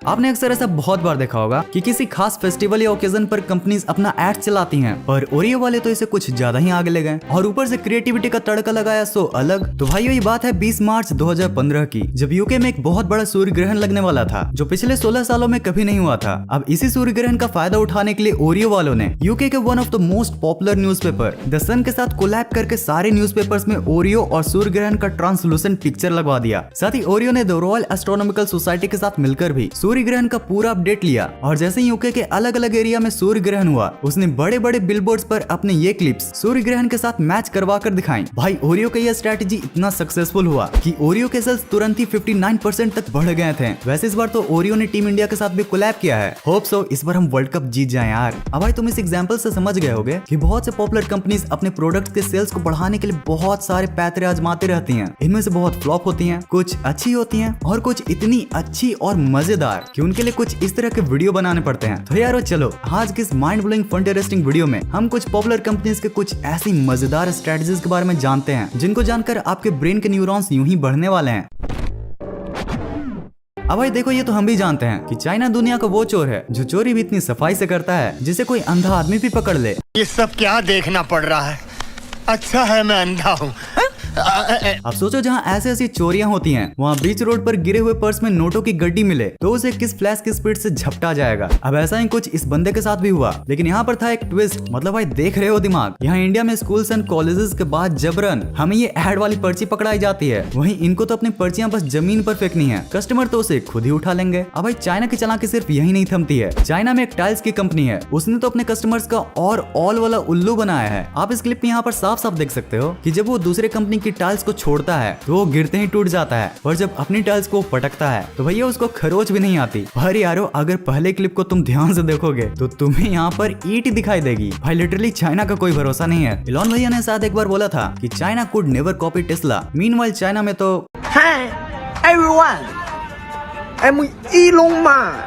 आपने अक्सर ऐसा बहुत बार देखा होगा कि किसी खास फेस्टिवल या ओकेजन पर कंपनीज अपना एड चलाती हैं, पर ओरियो वाले तो इसे कुछ ज्यादा ही आगे ले गए और ऊपर से क्रिएटिविटी का तड़का लगाया सो अलग। तो भाइयों ये बात है 20 मार्च 2015 की, जब यूके में एक बहुत बड़ा सूर्य ग्रहण लगने वाला था जो पिछले 16 सालों में कभी नहीं हुआ था। अब इसी सूर्य ग्रहण का फायदा उठाने के लिए ओरियो वालों ने यूके के one of the most popular newspaper the Sun के साथ कोलैब करके सारे न्यूज़पेपर्स में ओरियो और सूर्य ग्रहण का ट्रांसलूसेंट पिक्चर लगवा दिया। साथ ही ओरियो ने द रॉयल एस्ट्रोनॉमिकल सोसाइटी के साथ मिलकर भी सूर्य ग्रहण का पूरा अपडेट लिया और जैसे ही यूके के अलग अलग एरिया में सूर्य ग्रहण हुआ उसने बड़े बड़े बिलबोर्ड्स पर अपने ये क्लिप्स सूर्य ग्रहण के साथ मैच करवा कर दिखाई। भाई ओरियो का यह स्ट्रेटेजी इतना सक्सेसफुल हुआ कि ओरियो के सेल्स तुरंत ही 59% तक बढ़ गए थे। वैसे इस बार तो ओरियो ने टीम इंडिया के साथ भी कोलैब किया है। होप सो इस बार हम वर्ल्ड कप जीत जाएं यार। अब भाई तुम इस एग्जांपल से समझ गए होगे कि बहुत से पॉपुलर कंपनीज अपने प्रोडक्ट के सेल्स को बढ़ाने के लिए बहुत सारे पैतरे आजमाते रहती हैं। इनमें से बहुत फ्लॉप होती हैं, कुछ अच्छी होती हैं और कुछ इतनी अच्छी और मजेदार कि उनके लिए कुछ इस तरह के वीडियो बनाने पड़ते हैं। तो यारो चलो आज की इस mind blowing fun interesting video में हम कुछ पॉपुलर कंपनीज के कुछ ऐसी मजेदार स्ट्रेटजीज के बारे में जानते हैं जिनको जानकर आपके ब्रेन के न्यूरॉन्स यूं ही बढ़ने वाले हैं। अब भाई देखो ये तो हम भी जानते हैं कि चाइना दुनिया का वो चोर है जो चोरी भी इतनी सफाई से करता है जिसे कोई अंधा आदमी भी पकड़ ले। ये सब क्या देखना पड़ रहा है? अच्छा है मैं अंधा हूँ। अब सोचो जहाँ ऐसी ऐसी चोरियां होती हैं वहाँ बीच रोड पर गिरे हुए पर्स में नोटों की गड्डी मिले तो उसे किस फ्लैश की स्पीड से झपटा जाएगा। अब ऐसा ही कुछ इस बंदे के साथ भी हुआ, लेकिन यहाँ पर था एक ट्विस्ट। मतलब भाई देख रहे हो दिमाग, यहाँ इंडिया में स्कूल्स एंड कॉलेजेस के बाद जबरन हमें ये एड वाली पर्ची पकड़ाई जाती है, वहीं इनको तो अपनी पर्चियां बस जमीन पर फेंकनी है, कस्टमर तो उसे खुद ही उठा लेंगे। अब भाई चाइना की चालाकी सिर्फ यही नहीं थमती है। चाइना में एक टाइल्स की कंपनी है, उसने तो अपने कस्टमर्स का और ऑल वाला उल्लू बनाया है। आप इस क्लिप में यहाँ पर साफ साफ देख सकते हो कि जब वो दूसरे कंपनी की टाइल्स को छोड़ता है तो वो गिरते ही टूट जाता है, और जब अपनी टाइल्स को पटकता है तो भैया उसको खरोच भी नहीं आती। पर यारो अगर पहले क्लिप को तुम ध्यान से देखोगे तो तुम्हें यहाँ पर ईंट दिखाई देगी। भाई लिटरली चाइना का कोई भरोसा नहीं है। इलॉन भैया ने शायद एक बार बोला था कि China could never copy Tesla. Meanwhile China में तो Hi everyone, I'm Elon Musk.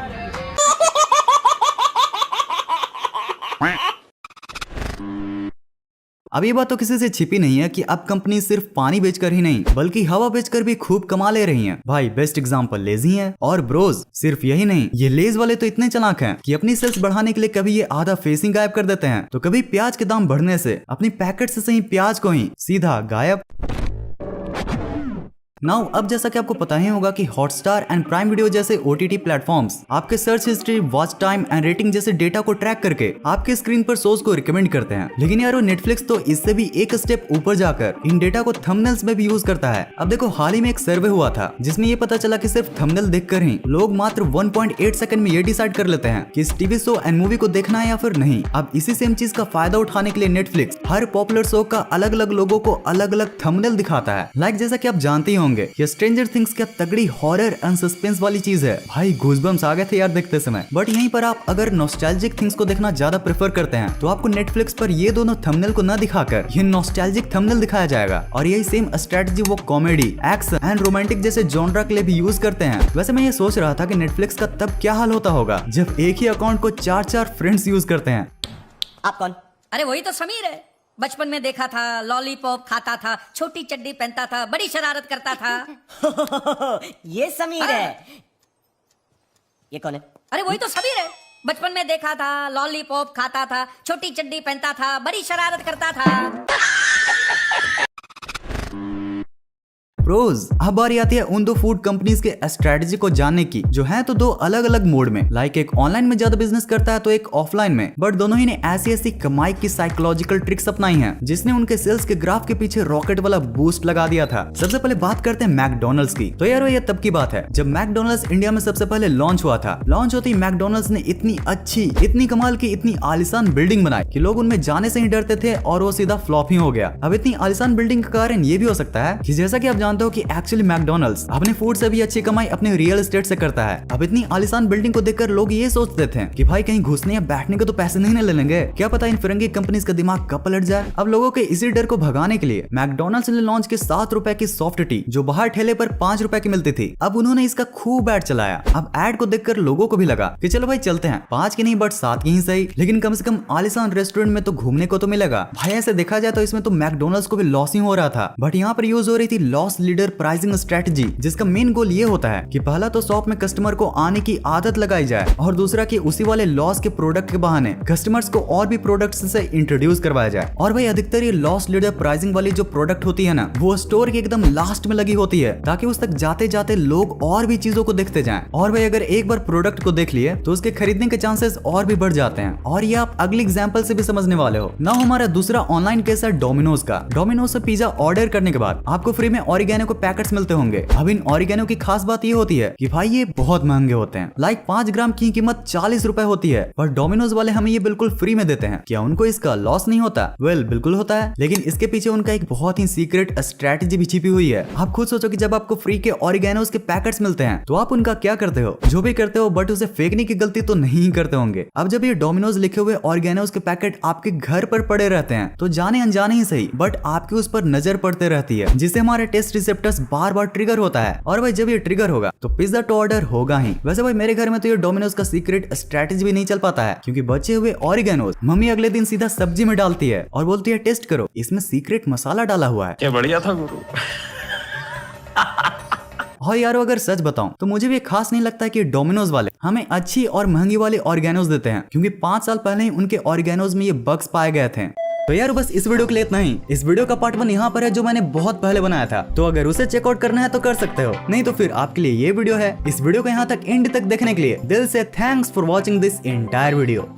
अब ये बात तो किसी से छिपी नहीं है कि अब कंपनी सिर्फ पानी बेचकर ही नहीं बल्कि हवा बेचकर भी खूब कमा ले रही हैं। भाई बेस्ट एग्जांपल लेजी है और ब्रोज। सिर्फ यही नहीं, ये लेज वाले तो इतने चालाक हैं कि अपनी सेल्स बढ़ाने के लिए कभी ये आधा फेसिंग गायब कर देते हैं तो कभी प्याज के दाम बढ़ने से अपनी पैकेट से सही प्याज को ही सीधा गायब। नाउ अब जैसा कि आपको पता ही होगा कि हॉटस्टार एंड प्राइम वीडियो जैसे OTT प्लेटफॉर्म्स आपके search history, watch time and rating जैसे डेटा को ट्रैक करके आपके स्क्रीन पर शोज को रिकमेंड करते हैं। लेकिन यारो नेटफ्लिक्स तो इससे भी एक स्टेप ऊपर जाकर इन डेटा को थंबनेल्स में भी यूज करता है। अब देखो हाल ही में एक सर्वे हुआ था जिसमें ये पता चला कि सिर्फ थंबनेल देखकर ही लोग मात्र 1.8 सेकंड में ये डिसाइड कर लेते हैं कि इस टीवी शो एंड मूवी को देखना है या फिर नहीं। अब इसी सेम चीज का फायदा उठाने के लिए नेटफ्लिक्स हर पॉपुलर शो का अलग अलग लोगों को अलग अलग थंबनेल दिखाता है। लाइक जैसा कि आप जानते ही होंगे कि स्ट्रेंजर थिंग्स क्या तगड़ी हॉरर एंड सस्पेंस वाली चीज है। भाई गूज़बम्स आ गए थे यार देखते समय। बट यहीं पर आप अगर नॉस्टैल्जिक थिंग्स को देखना ज्यादा प्रेफर करते हैं तो आपको नेटफ्लिक्स पर ये दोनों थंबनेल को न दिखाकर ये नॉस्टैल्जिक थंबनेल दिखाया जाएगा। और यही सेम स्ट्रेटजी वो कॉमेडी, एक्शन एंड रोमांटिक जैसे जॉनरा के लिए भी यूज करते हैं। वैसे मैं ये सोच रहा था कि नेटफ्लिक्स का तब क्या हाल होता होगा जब एक ही अकाउंट को 4-4 फ्रेंड्स यूज करते हैं। आप कौन? अरे वही तो समीर है। बचपन में देखा था, लॉलीपॉप खाता था, छोटी चड्डी पहनता था, बड़ी शरारत करता था। ये समीर है। ये कौन है? अरे वही तो समीर है। बचपन में देखा था, लॉलीपॉप खाता था, छोटी चड्डी पहनता था, बड़ी शरारत करता था। प्रोज। अब बारी आती है उन दो फूड कंपनीज के स्ट्रेटजी को जानने की जो है तो दो अलग अलग मोड में। लाइक एक ऑनलाइन में ज्यादा बिजनेस करता है तो एक ऑफलाइन में। बट दोनों ही ने ऐसी ऐसी कमाई की साइकोलॉजिकल ट्रिक्स अपनाई हैं जिसने उनके सेल्स के ग्राफ के पीछे रॉकेट वाला बूस्ट लगा दिया था। सबसे पहले बात करते हैं मैकडोनल्ड्स की। तो यार ये तब की बात है जब मैकडोनल्ड्स इंडिया में सबसे पहले लॉन्च हुआ था। लॉन्च होते ही मैकडोनल्ड्स ने इतनी अच्छी, इतनी कमाल की, इतनी आलिशान बिल्डिंग बनाई कि लोग उनमें जाने से ही डरते थे और वो सीधा फ्लॉप ही हो गया। अब इतनी आलिशान बिल्डिंग का कारण ये भी हो सकता है कि जैसा कि आप जानते हो कि एक्चुअली मैकडोनल्ड्स अपने फूड से भी अच्छी कमाई अपने रियल एस्टेट से करता है। अब इतनी आलिशान बिल्डिंग को देखकर लोग ये सोचते थे कि भाई कहीं घुसने या बैठने के तो पैसे नहीं न ले लेंगे, क्या पता इन फिरंगी कंपनीज का दिमाग कब पलट जाए। अब लोगों के इसी डर को भगाने के लिए मैकडोनल्ड्स ने लॉन्च की 7 रुपए की सॉफ्ट टी जो बाहर ठेले पर 5 रुपए की मिलती थी। अब उन्होंने इसका खूब एड चलाया। अब एड को देखकर लोगों को भी लगा कि चलो भाई चलते हैं, 5 की नहीं बट 7 की ही सही, लेकिन कम से कम आलिशान रेस्टोरेंट में तो घूमने को तो मिलेगा। भाई ऐसे देखा जाए तो इसमें तो मैकडोनल्ड्स को भी लॉस ही हो रहा था, बट यहाँ पर यूज हो रही थी लॉस लीडर प्राइसिंग स्ट्रेटजी, जिसका मेन गोल ये होता है कि पहला तो शॉप में कस्टमर को आने की आदत लगाई जाए और दूसरा कि उसी वाले लॉस के प्रोडक्ट के बहाने कस्टमर्स को और भी प्रोडक्ट्स से इंट्रोड्यूस करवाया जाए। और भाई अधिकतर ये लॉस लीडर प्राइसिंग वाली जो प्रोडक्ट होती है ना, वो स्टोर के एकदम लास्ट में लगी होती है ताकि उस तक जाते जाते लोग और भी चीजों को देखते जाएं। और भाई अगर एक बार प्रोडक्ट को देख लिए तो उसके खरीदने के चांसेस और भी बढ़ जाते हैं। और ये आप अगले एग्जांपल से भी समझने वाले हो ना। हमारा दूसरा ऑनलाइन केस है डोमिनोज का। डोमिनोज से पिज्जा ऑर्डर करने के बाद आपको फ्री में ऑरिगेनो के पैकेट्स मिलते होंगे। अब इन ऑरिगेनो की खास बात ये होती है कि भाई ये बहुत महंगे होते हैं। लाइक 5 ग्राम की कीमत 40 रुपए होती है, पर डोमिनोज वाले हमें ये बिल्कुल फ्री में देते हैं। क्या उनको इसका लॉस नहीं होता? वेल, बिल्कुल होता है, लेकिन इसके पीछे उनका एक बहुत ही सीक्रेट स्ट्रेटजी भी छिपी हुई है। आप खुद सोचो कि जब आपको फ्री के ऑरिगेनोज के पैकेट्स मिलते हैं तो आप उनका क्या करते हो? जो भी करते हो, बट उसे फेंकने की गलती तो नहीं करते होंगे। अब जब ये डोमिनोज लिखे हुए ऑरिगेनोज के पैकेट आपके घर पर पड़े रहते हैं तो जाने अनजाने ही सही, बट आपकी उस पर नजर पड़ते रहती है, जिससे हमारे टेस्ट रिसेप्टर्स बार बार ट्रिगर होता है। और भाई जब ये ट्रिगर होगा तो पिज्जा टू ऑर्डर होगा ही। वैसे भाई मेरे घर में तो ये डोमिनोज का सीक्रेट स्ट्रेटजी भी नहीं चल पाता है, क्योंकि बचे हुए ऑरिगेनोज मम्मी अगले दिन सीधा सब्जी में डालती है और बोलती है टेस्ट करो, इसमें सीक्रेट मसाला डाला हुआ है। क्या बढ़िया था गुरु। और यारो अगर सच बताऊं तो मुझे भी खास नहीं लगता कि डोमिनोज वाले हमें अच्छी और महंगी वाले ऑरिगेनोज देते हैं, क्योंकि 5 साल पहले ही उनके ऑरिगेनोज में ये बग्स पाए गए थे। तो यार बस इस वीडियो के लिए इतना ही। इस वीडियो का पार्ट 1 यहाँ पर है जो मैंने बहुत पहले बनाया था, तो अगर उसे चेकआउट करना है तो कर सकते हो, नहीं तो फिर आपके लिए ये वीडियो है। इस वीडियो को यहाँ तक एंड तक देखने के लिए दिल से thanks for watching this entire video.